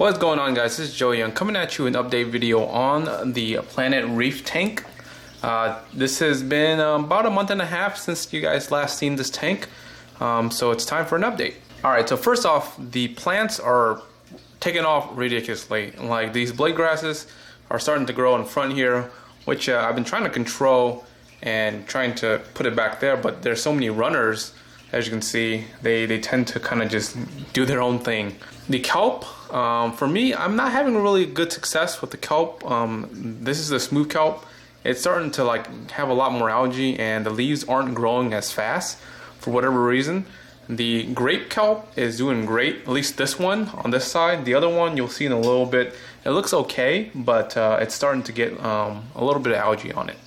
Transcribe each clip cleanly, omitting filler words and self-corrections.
What's going on, guys? This is Joey. I'm coming at you an update video on the Planet Reef tank. This has been about a month and a half since you guys last seen this tank, so it's time for an update. Alright, so first off, the plants are taking off ridiculously. Like, these blade grasses are starting to grow in front here, which I've been trying to control and trying to put it back there, but there's so many runners. As you can see, they tend to kind of just do their own thing. The kelp, for me, I'm not having really good success with the kelp. This is the smooth kelp. It's starting to like have a lot more algae and the leaves aren't growing as fast for whatever reason. The grape kelp is doing great, at least this one on this side. The other one you'll see in a little bit. It looks okay, but it's starting to get a little bit of algae on it.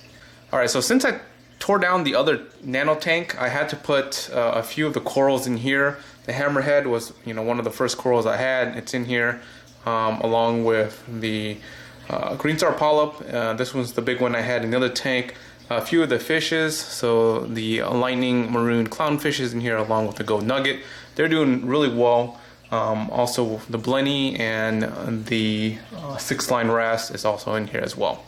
Alright, so since I tore down the other nano tank, I had to put a few of the corals in here. The hammerhead was, one of the first corals I had. It's in here, along with the green star polyp. This one's the big one I had in the other tank. A few of the fishes, so the lightning maroon clownfish is in here, along with the gold nugget. They're doing really well. Also, the blenny and the 6-line wrasse is also in here as well.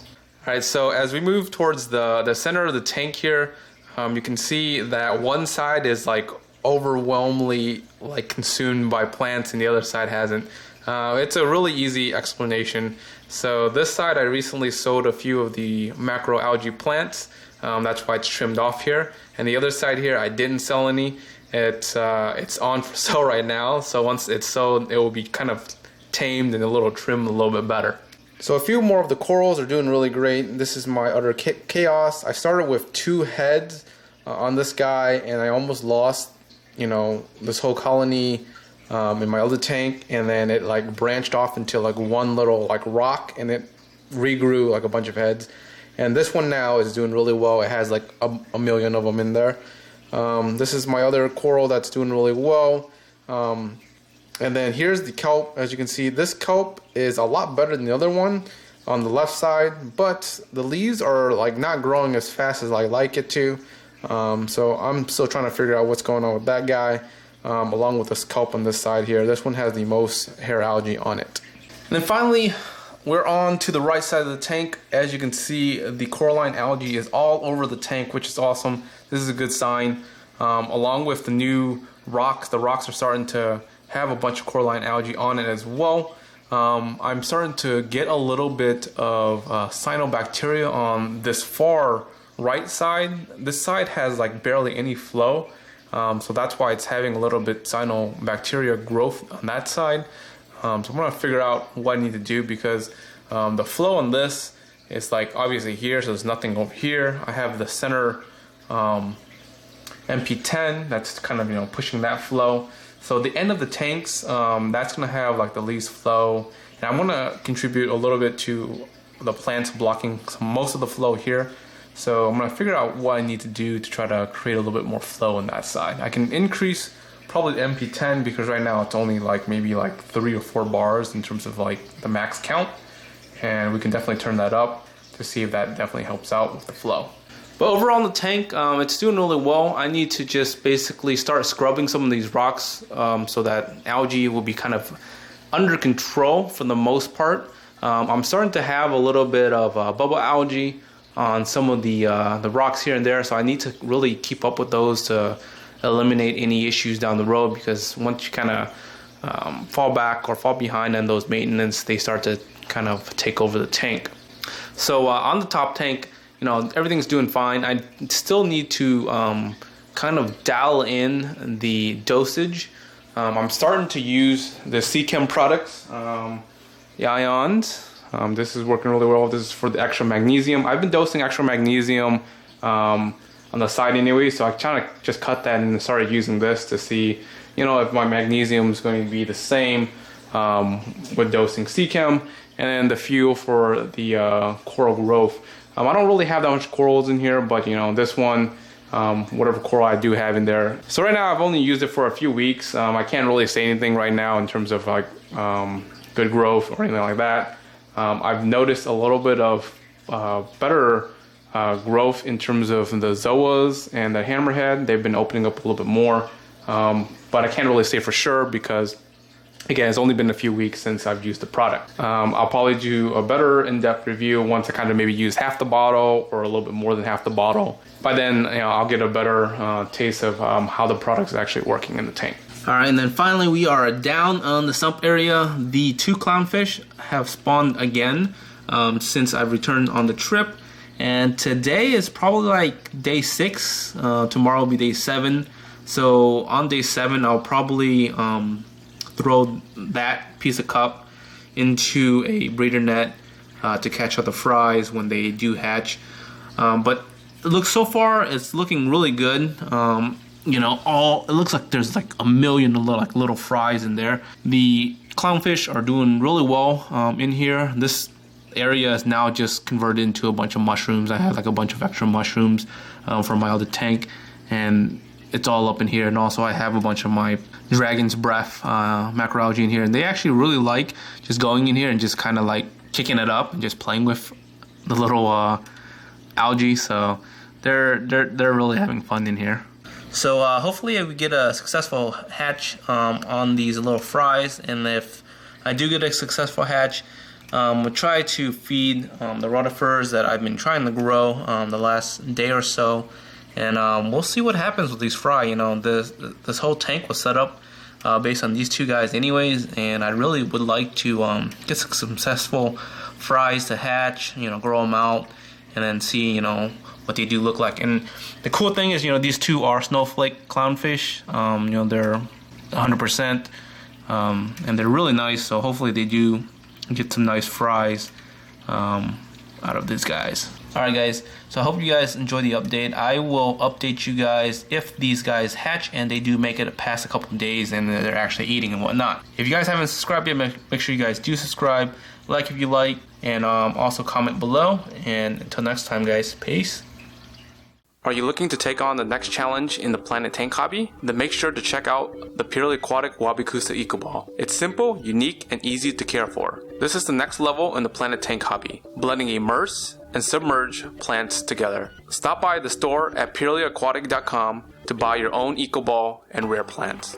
Alright, so as we move towards the center of the tank here, you can see that one side is like overwhelmingly like consumed by plants and the other side hasn't. It's a really easy explanation. So this side I recently sowed a few of the macro algae plants. That's why it's trimmed off here. And the other side here I didn't sell any. It's on for sale right now. So once it's sold, it will be kind of tamed and a little trimmed a little bit better. So a few more of the corals are doing really great. This is my utter chaos. I started with 2 heads on this guy, and I almost lost, this whole colony in my other tank, and then it like branched off into like one little like rock, and it regrew like a bunch of heads. And this one now is doing really well. It has like a million of them in there. This is my other coral that's doing really well. And then here's the kelp. As you can see, this kelp is a lot better than the other one on the left side, but the leaves are like not growing as fast as I like it to. So I'm still trying to figure out what's going on with that guy, along with this kelp on this side here. This one has the most hair algae on it. And then finally, we're on to the right side of the tank. As you can see, the coralline algae is all over the tank, which is awesome. This is a good sign. Along with the new rocks, the rocks are starting to have a bunch of coralline algae on it as well. I'm starting to get a little bit of cyanobacteria on this far right side. This side has like barely any flow, so that's why it's having a little bit cyanobacteria growth on that side. So I'm gonna figure out what I need to do, because the flow on this is like obviously here, so there's nothing over here. I have the center MP10 that's kind of pushing that flow. So the end of the tanks, that's gonna have like the least flow, and I'm gonna contribute a little bit to the plants blocking most of the flow here. So I'm gonna figure out what I need to do to try to create a little bit more flow on that side. I can increase probably the MP10, because right now it's only like maybe like 3 or 4 bars in terms of like the max count, and we can definitely turn that up to see if that definitely helps out with the flow. But overall in the tank, it's doing really well. I need to just basically start scrubbing some of these rocks so that algae will be kind of under control for the most part. I'm starting to have a little bit of bubble algae on some of the rocks here and there, so I need to really keep up with those to eliminate any issues down the road, because once you kind of fall back or fall behind on those maintenance, they start to kind of take over the tank. So on the top tank, everything's doing fine. I still need to kind of dial in the dosage. I'm starting to use the Seachem products, the ions. This is working really well. This is for the extra magnesium. I've been dosing extra magnesium on the side anyway, so I kind of just cut that and started using this to see, if my magnesium is going to be the same with dosing Seachem, and then the fuel for the coral growth. I don't really have that much corals in here, but this one, whatever coral I do have in there. So right now I've only used it for a few weeks. I can't really say anything right now in terms of like good growth or anything like that. I've noticed a little bit of better growth in terms of the zoas and the hammerhead. They've been opening up a little bit more, but I can't really say for sure because Again, it's only been a few weeks since I've used the product. I'll probably do a better in-depth review once I kind of maybe use half the bottle or a little bit more than half the bottle. By then, I'll get a better taste of how the product is actually working in the tank. All right, and then finally we are down on the sump area. The 2 clownfish have spawned again since I've returned on the trip. And today is probably like day 6. Tomorrow will be day 7. So on day 7, I'll probably throw that piece of cup into a breeder net to catch all the fries when they do hatch. But it looks, so far it's looking really good. You know, it looks like there's like a million little fries in there. The clownfish are doing really well in here. This area is now just converted into a bunch of mushrooms. I had like a bunch of extra mushrooms from my other tank, and it's all up in here. And also I have a bunch of my dragon's breath macroalgae in here, and they actually really like just going in here and just kind of like kicking it up and just playing with the little algae. So they're really having fun in here. So hopefully we get a successful hatch on these little fries, and if I do get a successful hatch, we'll try to feed the rotifers that I've been trying to grow the last day or so, and we'll see what happens with these fry. You know, this whole tank was set up based on these 2 guys anyways, and I really would like to get some successful fries to hatch, you know, grow them out, and then see, you know, what they do look like. And the cool thing is, you know, these 2 are snowflake clownfish. You know, they're 100%, and they're really nice, so hopefully they do get some nice fries out of these guys. Alright guys, so I hope you guys enjoy the update. I will update you guys if these guys hatch and they do make it past a couple of days and they're actually eating and whatnot. If you guys haven't subscribed yet, make sure you guys do subscribe, like if you like, and also comment below. And until next time guys, peace. Are you looking to take on the next challenge in the Planet Tank hobby? Then make sure to check out the purely aquatic Wabikusa Eco Ball. It's simple, unique, and easy to care for. This is the next level in the Planet Tank hobby, blending immerse and submerge plants together. Stop by the store at purelyaquatic.com to buy your own Eco Ball and rare plants.